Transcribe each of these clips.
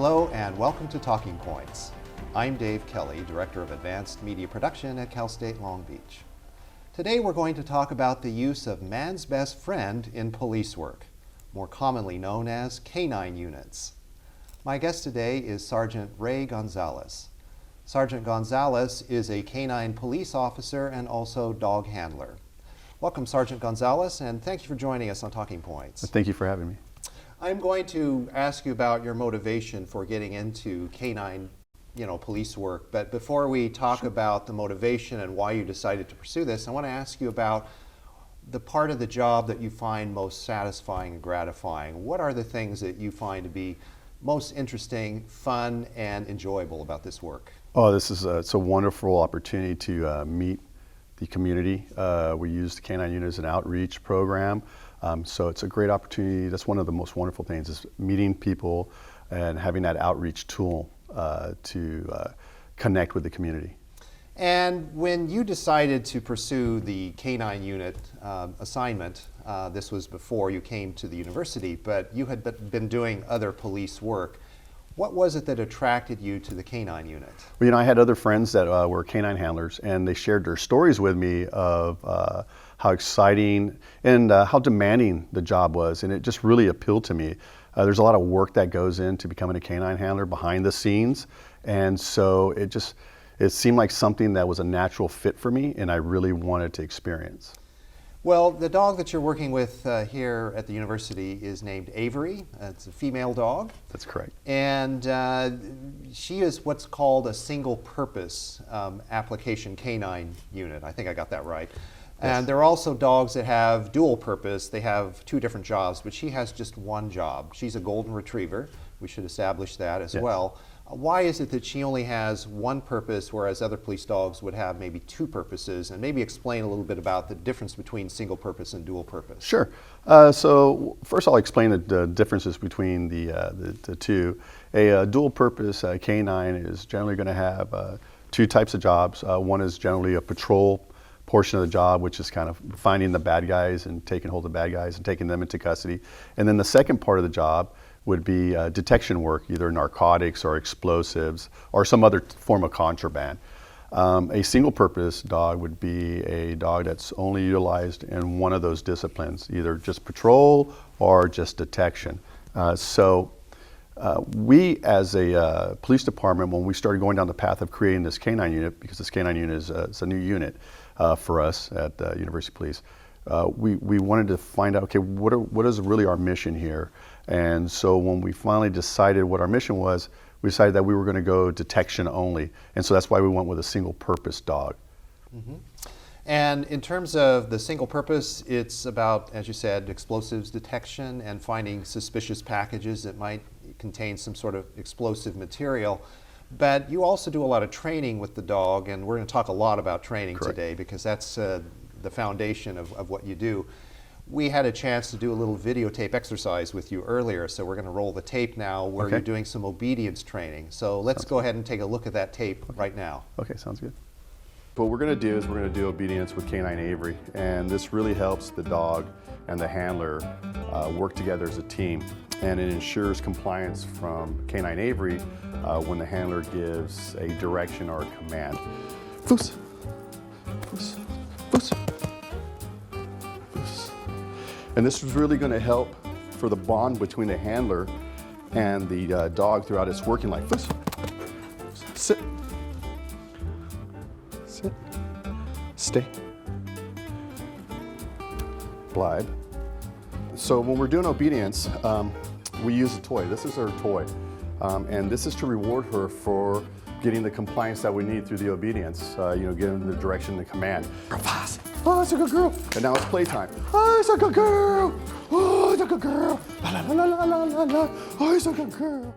Hello and welcome to Talking Points. I'm Dave Kelly, Director of Advanced Media Production at Cal State Long Beach. Today we're going to talk about the use of man's best friend in police work, more commonly known as canine units. My guest today is Sergeant Ray Gonzalez. Sergeant Gonzalez is a canine police officer and also dog handler. Welcome, Sergeant Gonzalez, and thank you for joining us on Talking Points. Thank you for having me. I'm going to ask you about your motivation for getting into canine, police work. But before we talk about the motivation and why you decided to pursue this, I want to ask you about the part of the job that you find most satisfying and gratifying. What are the things that you find to be most interesting, fun, and enjoyable about this work? Oh, it's a wonderful opportunity to meet the community. We use the canine unit as an outreach program. So it's a great opportunity. That's one of the most wonderful things, is meeting people and having that outreach tool to connect with the community. And when you decided to pursue the canine unit assignment, this was before you came to the university, but you had been doing other police work. What was it that attracted you to the canine unit? Well, I had other friends that were canine handlers, and they shared their stories with me of how exciting and how demanding the job was, and it just really appealed to me. There's a lot of work that goes into becoming a canine handler behind the scenes, and so it seemed like something that was a natural fit for me, and I really wanted to experience. Well, the dog that you're working with here at the university is named Avery. It's a female dog. That's correct. And she is what's called a single-purpose application canine unit. I think I got that right. Yes. And there are also dogs that have dual purpose. They have two different jobs, but she has just one job. She's a golden retriever. We should establish that as well. Why is it that she only has one purpose, whereas other police dogs would have maybe two purposes? And maybe explain a little bit about the difference between single purpose and dual purpose. Sure. So first I'll explain the differences between the two. A dual purpose canine is generally going to have two types of jobs. One is generally a patrol portion of the job, which is kind of finding the bad guys and taking hold of the bad guys and taking them into custody. And then the second part of the job would be detection work, either narcotics or explosives or some other form of contraband. A single-purpose dog would be a dog that's only utilized in one of those disciplines, either just patrol or just detection. We as a police department, when we started going down the path of creating this canine unit, because this canine unit is a new unit for us at University Police, we wanted to find out, okay, what is really our mission here? And so when we finally decided what our mission was, we decided that we were going to go detection only. And so that's why we went with a single-purpose dog. Mm-hmm. And in terms of the single purpose, it's about, as you said, explosives detection and finding suspicious packages that might contain some sort of explosive material. But you also do a lot of training with the dog, and we're going to talk a lot about training Correct. Today, because that's the foundation of what you do. We had a chance to do a little videotape exercise with you earlier, so we're going to roll the tape now where you're doing some obedience training. So let's go ahead and take a look at that tape right now. Okay, sounds good. What we're going to do is we're going to do obedience with Canine Avery, and this really helps the dog and the handler work together as a team, and it ensures compliance from Canine Avery when the handler gives a direction or a command. Foos, foos, foos. And this is really going to help for the bond between the handler and the dog throughout its working life. Sit. Sit. Stay. Glide. So when we're doing obedience, we use a toy. This is her toy. And this is to reward her for getting the compliance that we need through the obedience, giving the direction and the command. Oh, it's a good girl. And now it's playtime. Oh, it's a good girl. Oh, it's a good girl. La, la, la, la, la, la, la. Oh, it's a good girl.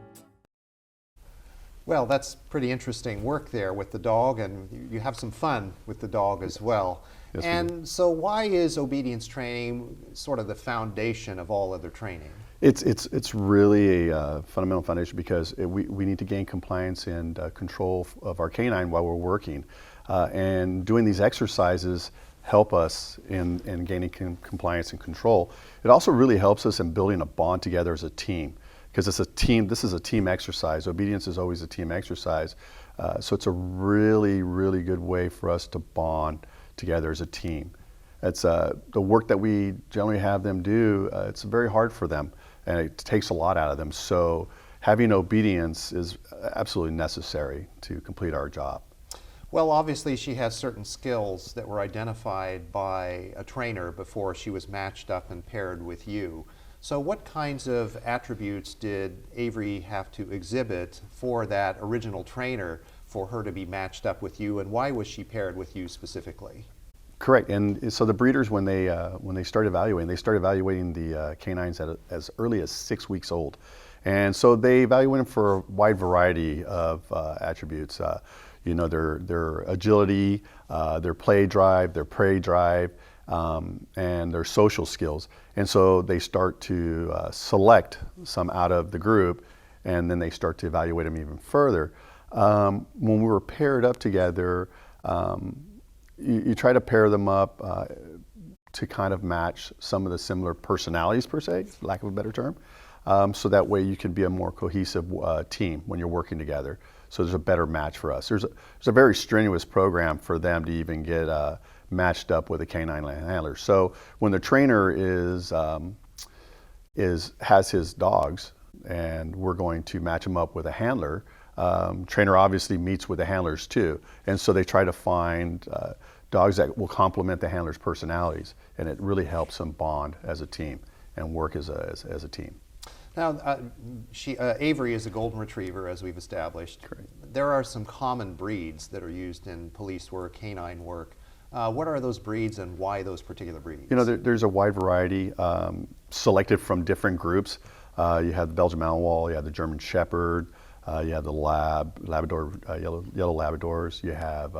Well, that's pretty interesting work there with the dog, and you have some fun with the dog as well. Yes, and so why is obedience training sort of the foundation of all other training? It's really a fundamental foundation because we need to gain compliance and control of our canine while we're working. And doing these exercises help us in gaining compliance and control. It also really helps us in building a bond together as a team. because it's a team. This is a team exercise. Obedience is always a team exercise. So it's a really, really good way for us to bond together as a team. It's the work that we generally have them do. It's very hard for them, and it takes a lot out of them. So having obedience is absolutely necessary to complete our job. Well, obviously she has certain skills that were identified by a trainer before she was matched up and paired with you. So what kinds of attributes did Avery have to exhibit for that original trainer for her to be matched up with you, and why was she paired with you specifically? Correct, and so the breeders, when they start evaluating, they start evaluating the canines at as early as 6 weeks old, and so they evaluate them for a wide variety of attributes. You know, their agility, their play drive, their prey drive, and their social skills. And so they start to select some out of the group, and then they start to evaluate them even further. When we were paired up together, you try to pair them up to kind of match some of the similar personalities, per se, for lack of a better term. So that way you can be a more cohesive team when you're working together. So there's a better match for us. There's a very strenuous program for them to even get matched up with a canine handler. So when the trainer has his dogs, and we're going to match them up with a handler, trainer obviously meets with the handlers too, and so they try to find dogs that will complement the handler's personalities, and it really helps them bond as a team and work as a team. Now, Avery is a golden retriever, as we've established. Correct. There are some common breeds that are used in police work, canine work. What are those breeds, and why those particular breeds? You know, there's a wide variety selected from different groups. You have the Belgian Malinois, you have the German Shepherd, you have the Labrador, yellow Labradors, you have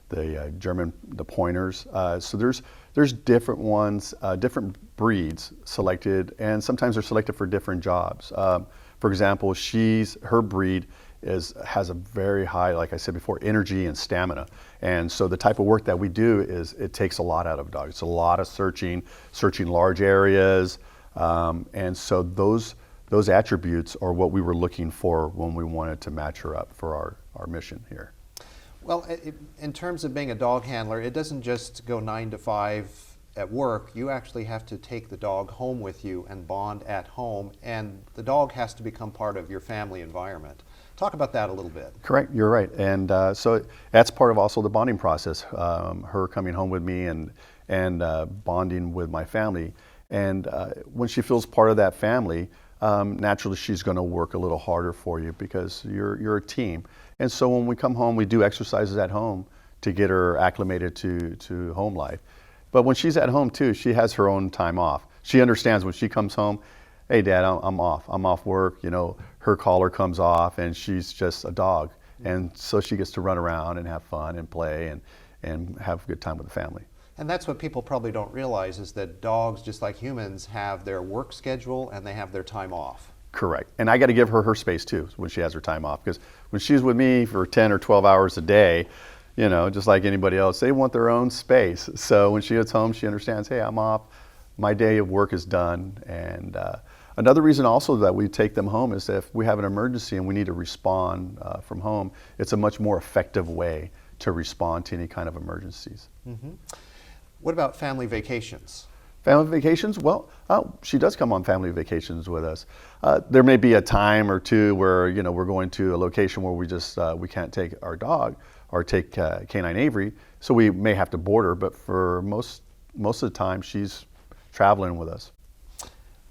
the Pointers. So there's different ones, different breeds selected, and sometimes they're selected for different jobs. For example, her breed has a very high, like I said before, energy and stamina. And so the type of work that we do it takes a lot out of a dog. It's a lot of searching large areas, and so those attributes are what we were looking for when we wanted to match her up for our mission here. Well, in terms of being a dog handler, it doesn't just go 9 to 5 at work. You actually have to take the dog home with you and bond at home, and the dog has to become part of your family environment. Talk about that a little bit. Correct, you're right. And so that's part of also the bonding process, her coming home with me and bonding with my family. And when she feels part of that family, naturally she's going to work a little harder for you because you're a team. And so when we come home, we do exercises at home to get her acclimated to home life. But when she's at home too, she has her own time off. She understands when she comes home, hey Dad, I'm off work. You know, her collar comes off and she's just a dog. And so she gets to run around and have fun and play and have a good time with the family. And that's what people probably don't realize, is that dogs, just like humans, have their work schedule and they have their time off. Correct. And I got to give her space too when she has her time off, because when she's with me for 10 or 12 hours a day, you know, just like anybody else, they want their own space. So when she gets home, she understands, hey, I'm off, my day of work is done. And another reason also that we take them home is that if we have an emergency and we need to respond from home, it's a much more effective way to respond to any kind of emergencies. Mm-hmm. What about family vacations? Family vacations? Well, she does come on family vacations with us. There may be a time or two where, you know, we're going to a location where we can't take our dog or take Canine Avery, so we may have to board her. But for most of the time, she's traveling with us.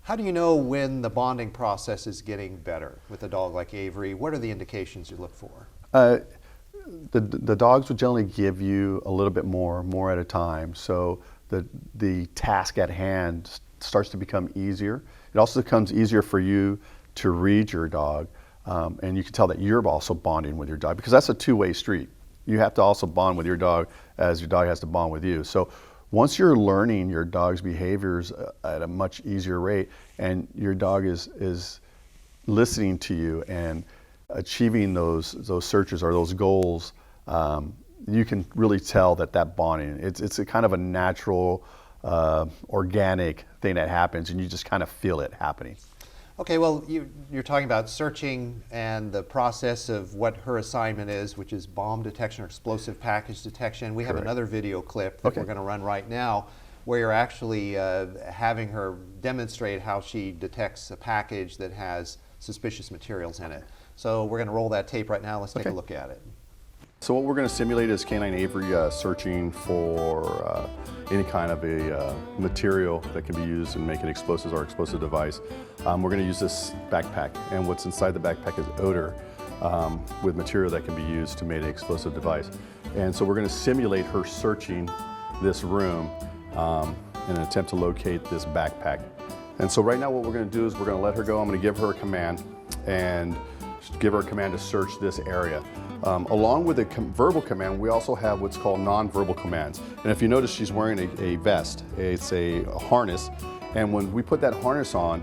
How do you know when the bonding process is getting better with a dog like Avery? What are the indications you look for? The dogs will generally give you a little bit more at a time. So the task at hand starts to become easier. It also becomes easier for you to read your dog, and you can tell that you're also bonding with your dog, because that's a two-way street. You have to also bond with your dog as your dog has to bond with you. So once you're learning your dog's behaviors at a much easier rate, and your dog is listening to you and achieving those searches or those goals, you can really tell that bonding, it's a kind of a natural, organic thing that happens, and you just kind of feel it happening. Okay, well, you're talking about searching and the process of what her assignment is, which is bomb detection or explosive package detection. We have Correct. another video clip that we're going to run right now where you're actually having her demonstrate how she detects a package that has suspicious materials in it. So we're going to roll that tape right now. Let's take a look at it. So what we're going to simulate is Canine Avery searching for any kind of a material that can be used in making explosives or explosive device. We're going to use this backpack, and what's inside the backpack is odor with material that can be used to make an explosive device. And so we're going to simulate her searching this room in an attempt to locate this backpack. And so right now what we're going to do is we're going to let her go. I'm going to give her a command and give her a command to search this area. Along with the verbal command, we also have what's called non-verbal commands. And if you notice, she's wearing a vest. It's a harness. And when we put that harness on,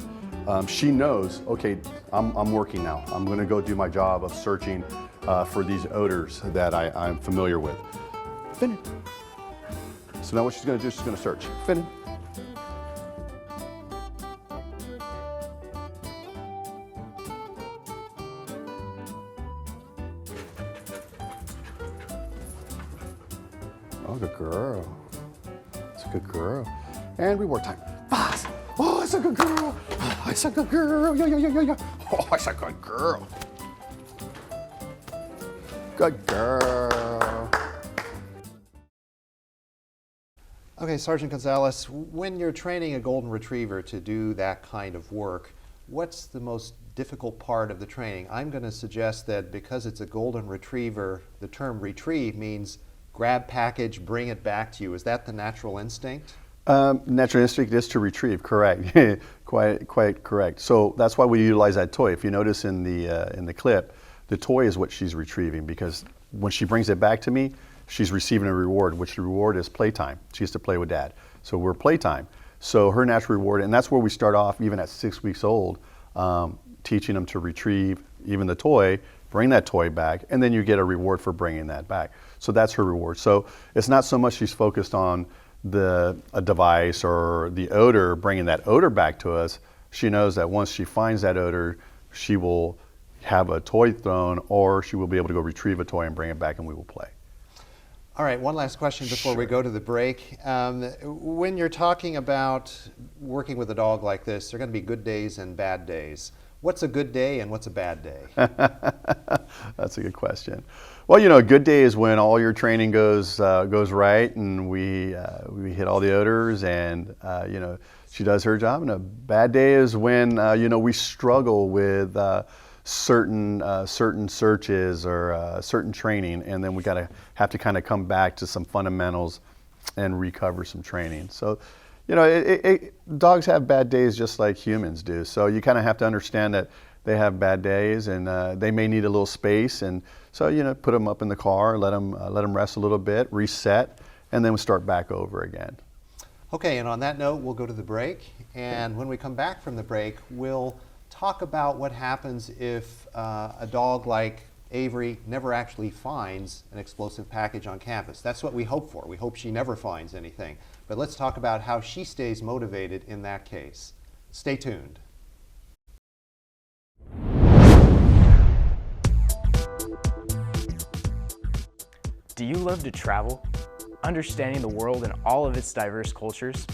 she knows, okay, I'm working now. I'm going to go do my job of searching for these odors that I'm familiar with. Finn. So now what she's going to do is she's going to search. Finn. Oh, good girl. It's a good girl. And reward time. Fast. Oh, it's a good girl. Oh, it's a good girl. Yeah. Oh, it's a good girl. Good girl. Okay, Sergeant Gonzalez, when you're training a golden retriever to do that kind of work, what's the most difficult part of the training? I'm going to suggest that because it's a golden retriever, the term retrieve means grab package, bring it back to you. Is that the natural instinct? Natural instinct is to retrieve, correct. quite correct. So that's why we utilize that toy. If you notice in the clip, the toy is what she's retrieving, because when she brings it back to me, she's receiving a reward, which the reward is playtime. She has to play with dad. So we're playtime. So her natural reward, and that's where we start off even at 6 weeks old, teaching them to retrieve even the toy, bring that toy back, and then you get a reward for bringing that back. So that's her reward. So it's not so much she's focused on a device or the odor, bringing that odor back to us. She knows that once she finds that odor, she will have a toy thrown, or she will be able to go retrieve a toy and bring it back, and we will play. All right, one last question before we go to the break. When you're talking about working with a dog like this, there are going to be good days and bad days. What's a good day and what's a bad day? That's a good question. Well, a good day is when all your training goes right, and we hit all the odors, and she does her job. And a bad day is when we struggle with certain searches or certain training, and then we have to kind of come back to some fundamentals and recover some training. So, dogs have bad days just like humans do. So you kind of have to understand that they have bad days, and they may need a little space, and so put them up in the car, let them rest a little bit, reset, and then we start back over again. Okay, and on that note, we'll go to the break, and when we come back from the break, we'll talk about what happens if a dog like Avery never actually finds an explosive package on campus. That's what we hope for. We hope she never finds anything. But let's talk about how she stays motivated in that case. Stay tuned. Do you love to travel? Understanding the world and all of its diverse cultures?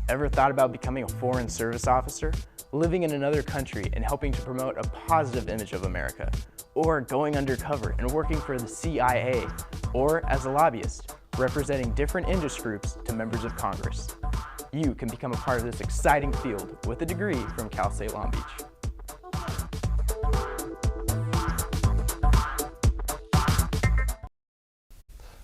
Ever thought about becoming a foreign service officer? Living in another country and helping to promote a positive image of America? Or going undercover and working for the CIA? Or as a lobbyist, representing different interest groups to members of Congress? You can become a part of this exciting field with a degree from Cal State Long Beach.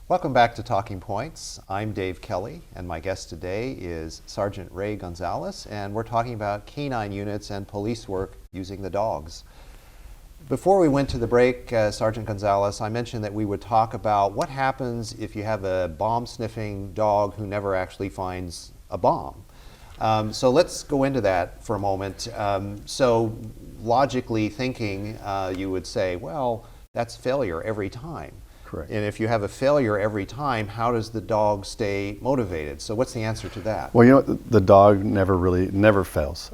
Welcome back to Talking Points. I'm Dave Kelly, and my guest today is Sergeant Ray Gonzalez, and we're talking about canine units and police work using the dogs. Before we went to the break, Sergeant Gonzalez, I mentioned that we would talk about what happens if you have a bomb-sniffing dog who never actually finds a bomb. So let's go into that for a moment. So logically thinking, you would say, well, that's failure every time. Correct. Correct. And if you have a failure every time, how does the dog stay motivated? So what's the answer to that? Well, you know, the dog never fails.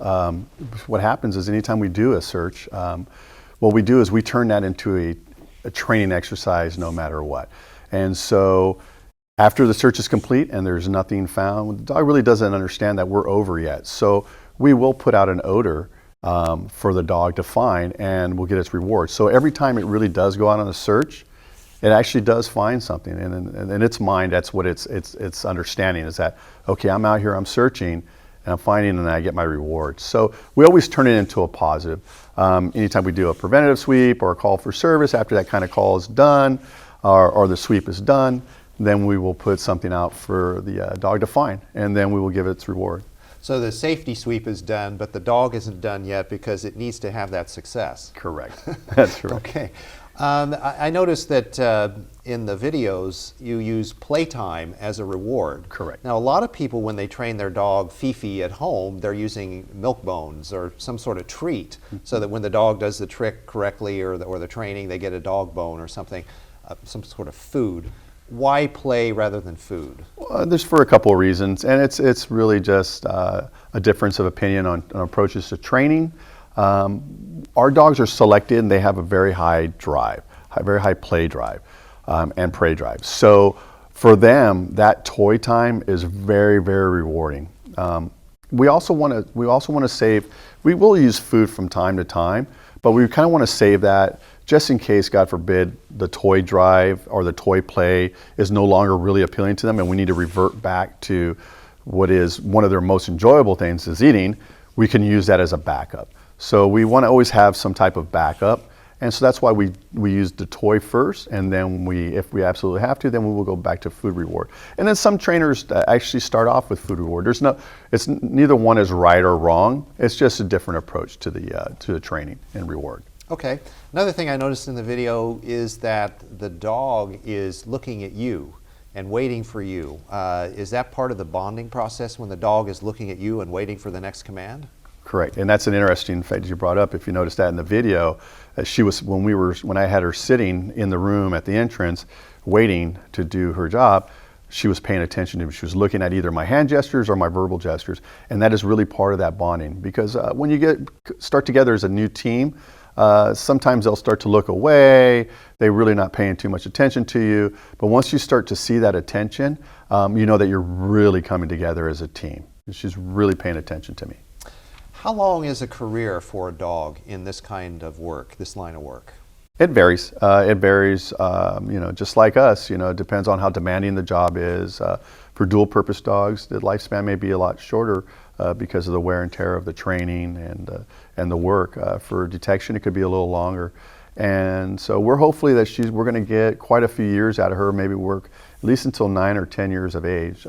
What happens is anytime we do a search, what we do is we turn that into a training exercise no matter what. And so after the search is complete and there's nothing found, the dog really doesn't understand that we're over yet. So we will put out an odor for the dog to find, and we'll get its reward. So every time it really does go out on a search, it actually does find something. And in its mind, that's what it's understanding is that, okay, I'm out here, I'm searching, and I'm finding, and I get my reward. So we always turn it into a positive. Anytime we do a preventative sweep or a call for service, after that kind of call is done, or the sweep is done, then we will put something out for the dog to find, and then we will give it its reward. So the safety sweep is done, but the dog isn't done yet because it needs to have that success. Correct. That's right. Okay. I noticed that in the videos you use playtime as a reward. Correct. Now a lot of people, when they train their dog Fifi at home, they're using milk bones or some sort of treat so that when the dog does the trick correctly or the training, they get a dog bone or something, some sort of food. Why play rather than food? There's for a couple of reasons, and it's really just a difference of opinion on approaches to training. Our dogs are selected and they have a very high drive, very high play drive and prey drive. So for them, that toy time is very, very rewarding. We also want to save. We will use food from time to time, but we kind of want to save that just in case, God forbid, the toy drive or the toy play is no longer really appealing to them, and we need to revert back to what is one of their most enjoyable things is eating. We can use that as a backup. So we want to always have some type of backup, and so that's why we use the toy first, and then if we absolutely have to, then we will go back to food reward. And then some trainers actually start off with food reward. It's neither one is right or wrong. It's just a different approach to the training and reward. Okay. Another thing I noticed in the video is that the dog is looking at you and waiting for you. Is that part of the bonding process when the dog is looking at you and waiting for the next command? Correct, and that's an interesting fact you brought up. If you noticed that in the video, she was when I had her sitting in the room at the entrance, waiting to do her job. She was paying attention to me. She was looking at either my hand gestures or my verbal gestures, and that is really part of that bonding. Because when you start together as a new team, sometimes they'll start to look away. They're really not paying too much attention to you. But once you start to see that attention, you know that you're really coming together as a team. She's really paying attention to me. How long is a career for a dog in this kind of work, this line of work? It varies. It varies, just like us. It depends on how demanding the job is. For dual-purpose dogs, the lifespan may be a lot shorter because of the wear and tear of the training and the work. For detection, it could be a little longer. And so we're hopefully that we're going to get quite a few years out of her, maybe work at least until 9 or 10 years of age.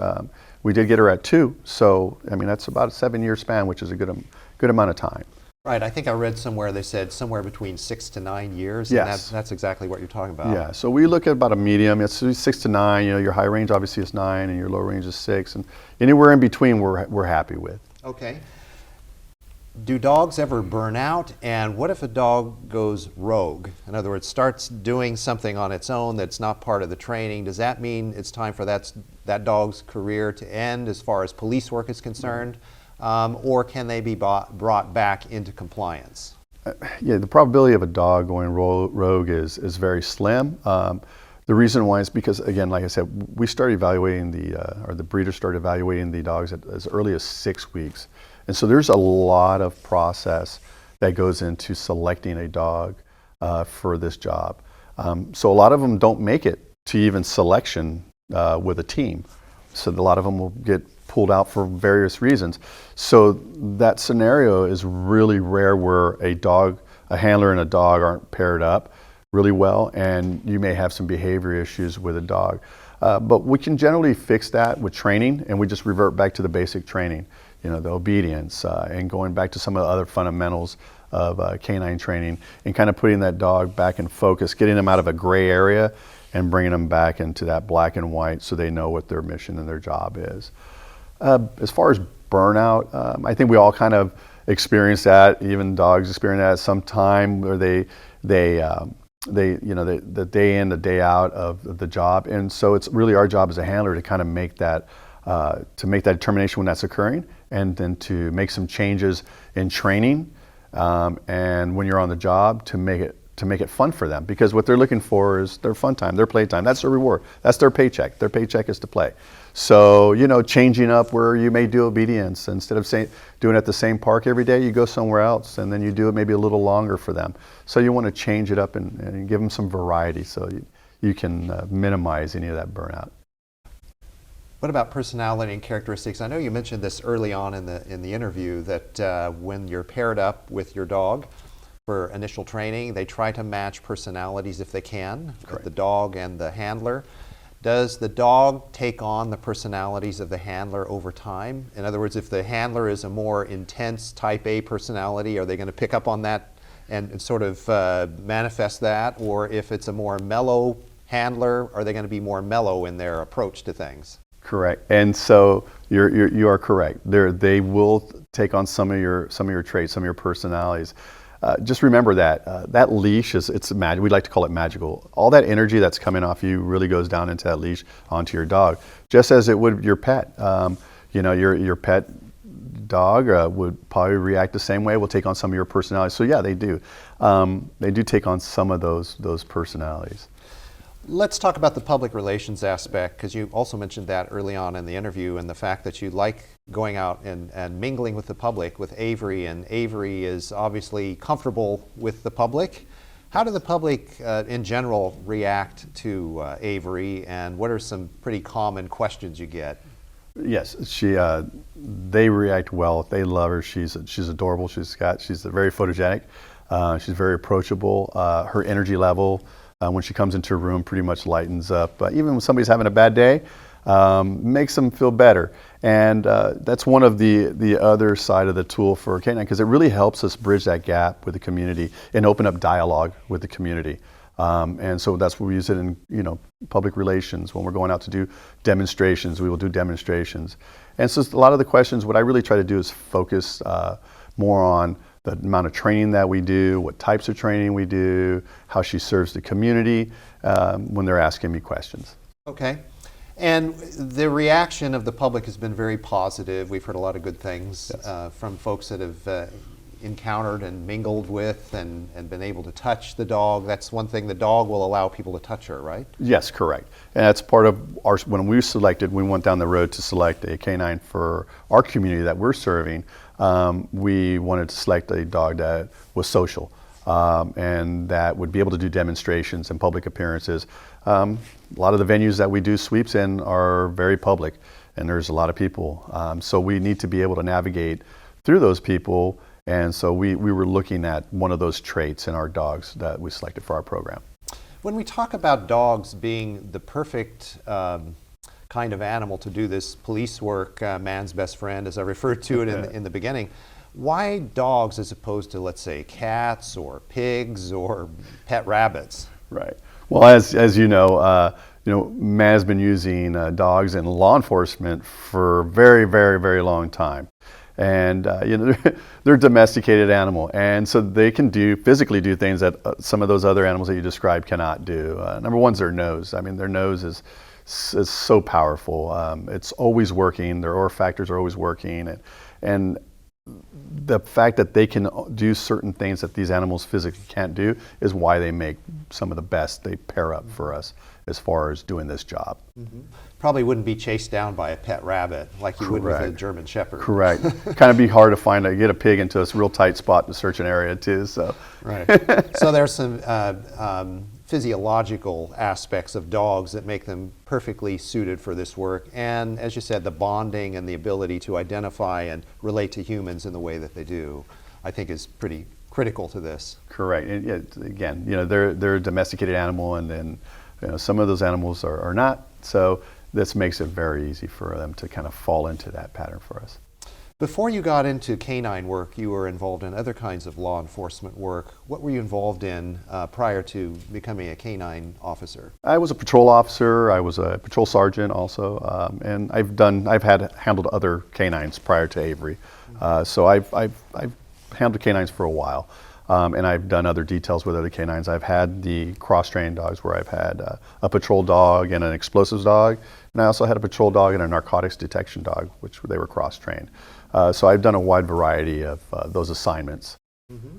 We did get her at 2, so that's about a 7-year span, which is a good amount of time. Right, I think I read somewhere they said somewhere between 6 to 9 years. Yes. And that's exactly what you're talking about. Yeah, so we look at about a medium. It's 6 to 9. Your high range obviously is 9, and your low range is 6, and anywhere in between we're happy with. Okay. Do dogs ever burn out? And what if a dog goes rogue? In other words, starts doing something on its own that's not part of the training. Does that mean it's time for that dog's career to end as far as police work is concerned? Or can they be brought back into compliance? Yeah, the probability of a dog going rogue is very slim. The reason why is because, again, like I said, we started evaluating the breeders started evaluating the dogs as early as 6 weeks. And so there's a lot of process that goes into selecting a dog for this job. So a lot of them don't make it to even selection with a team. So a lot of them will get pulled out for various reasons. So that scenario is really rare where a handler and a dog aren't paired up really well, and you may have some behavior issues with a dog. But we can generally fix that with training, and we just revert back to the basic training, the obedience, and going back to some of the other fundamentals of canine training, and kind of putting that dog back in focus, getting them out of a gray area and bringing them back into that black and white so they know what their mission and their job is. As far as burnout, I think we all kind of experience that. Even dogs experience that at some time where they the day in, the day out of the job, and so it's really our job as a handler to kind of make that determination when that's occurring, and then to make some changes in training, and when you're on the job to make it fun for them, because what they're looking for is their fun time, their play time. That's their reward. That's their paycheck. Their paycheck is to play. So, changing up where you may do obedience, instead of doing it at the same park every day, you go somewhere else, and then you do it maybe a little longer for them. So you want to change it up and give them some variety, so you can minimize any of that burnout. What about personality and characteristics? I know you mentioned this early on in the interview, that when you're paired up with your dog for initial training, they try to match personalities if they can, the dog and the handler. Does the dog take on the personalities of the handler over time? In other words, if the handler is a more intense type A personality, are they going to pick up on that and sort of manifest that? Or if it's a more mellow handler, are they going to be more mellow in their approach to things? Correct, and so you are correct. They will take on some of your traits, some of your personalities. Just remember that leash it's magic. We like to call it magical. All that energy that's coming off you really goes down into that leash onto your dog, just as it would your pet. Your pet dog would probably react the same way. Will take on some of your personalities. So yeah, they do. They do take on some of those personalities. Let's talk about the public relations aspect, because you also mentioned that early on in the interview, and the fact that you like going out and mingling with the public with Avery, and Avery is obviously comfortable with the public. How do the public in general react to Avery, and what are some pretty common questions you get? Yes, they react well. They love her. She's adorable. She's very photogenic. She's very approachable. Her energy level, when she comes into a room, pretty much lightens up. Even when somebody's having a bad day, makes them feel better. And that's one of the other side of the tool for Canine, because it really helps us bridge that gap with the community and open up dialogue with the community. And so that's where we use it in public relations. When we're going out to do demonstrations, we will do demonstrations. And so a lot of the questions, what I really try to do is focus more on the amount of training that we do, what types of training we do, how she serves the community when they're asking me questions. Okay. And the reaction of the public has been very positive. We've heard a lot of good things from folks that have encountered and mingled with and been able to touch the dog. That's one thing, the dog will allow people to touch her, right? Yes, correct. And that's part of when we went down the road to select a canine for our community that we're serving. We wanted to select a dog that was social and that would be able to do demonstrations and public appearances. A lot of the venues that we do sweeps in are very public, and there's a lot of people. So we need to be able to navigate through those people, and so we were looking at one of those traits in our dogs that we selected for our program. When we talk about dogs being the perfect kind of animal to do this police work, man's best friend, as I referred to it in the beginning, why dogs as opposed to, let's say, cats or pigs or pet rabbits? Right. Well, as you know, man has been using dogs in law enforcement for a very, very, very long time. And they're a domesticated animal, and so they can physically do things that some of those other animals that you described cannot do. Number one's their nose. I mean, their nose is so powerful. It's always working. Their olfactors are always working, and the fact that they can do certain things that these animals physically can't do is why they make some of the best. They pair up for us as far as doing this job. Mm-hmm. Probably wouldn't be chased down by a pet rabbit like you would with a German Shepherd. Correct. Kind of be hard to get a pig into a real tight spot to search an area too. So. Right. So there's some physiological aspects of dogs that make them perfectly suited for this work. And as you said, the bonding and the ability to identify and relate to humans in the way that they do, I think is pretty critical to this. Correct. And again, they're a domesticated animal, and then some of those animals are not. So this makes it very easy for them to kind of fall into that pattern for us. Before you got into canine work, you were involved in other kinds of law enforcement work. What were you involved in prior to becoming a canine officer? I was a patrol officer. I was a patrol sergeant also, and I've handled other canines prior to Avery. So I've handled canines for a while. And I've done other details with other canines. I've had the cross-trained dogs where I've had a patrol dog and an explosives dog. And I also had a patrol dog and a narcotics detection dog, which they were cross-trained. So I've done a wide variety of those assignments. Mm-hmm.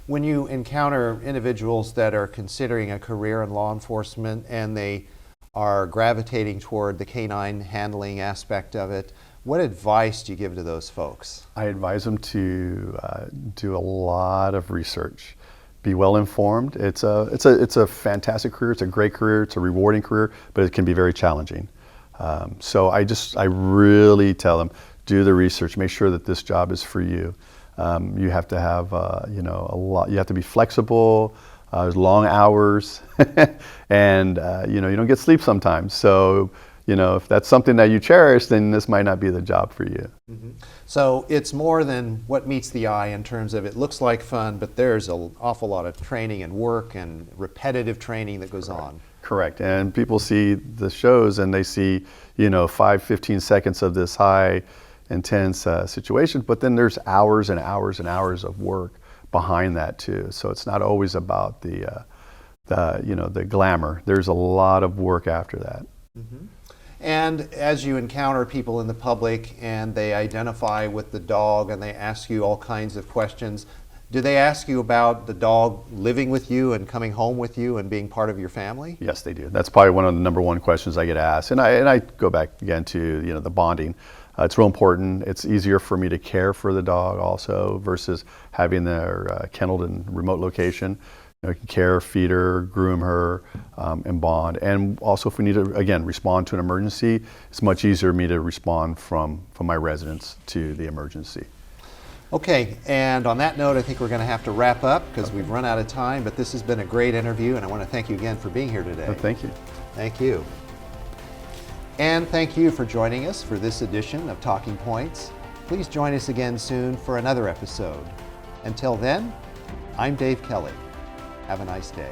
When you encounter individuals that are considering a career in law enforcement and they are gravitating toward the canine handling aspect of it, what advice do you give to those folks? I advise them to do a lot of research, be well informed. It's a fantastic career. It's a great career. It's a rewarding career, but it can be very challenging. So I really tell them, do the research. Make sure that this job is for you. You have to have a lot. You have to be flexible. There's long hours, and you don't get sleep sometimes. So if that's something that you cherish, then this might not be the job for you. Mm-hmm. So it's more than what meets the eye in terms of it looks like fun, but there's an awful lot of training and work and repetitive training that goes on. Correct. And people see the shows and they see 5-15 seconds of this high intense situation, but then there's hours and hours and hours of work behind that too. So it's not always about the glamour. There's a lot of work after that. Mm-hmm. And as you encounter people in the public and they identify with the dog and they ask you all kinds of questions, do they ask you about the dog living with you and coming home with you and being part of your family? Yes, they do. That's probably one of the number one questions I get asked. And I go back again to the bonding. It's real important. It's easier for me to care for the dog also versus having their kenneled in remote location. I can care, feed her, groom her, and bond. And also if we need to, again, respond to an emergency, it's much easier for me to respond from my residence to the emergency. Okay, and on that note, I think we're going to have to wrap up because we've run out of time, but this has been a great interview, and I want to thank you again for being here today. Thank you. Thank you. And thank you for joining us for this edition of Talking Points. Please join us again soon for another episode. Until then, I'm Dave Kelly. Have a nice day.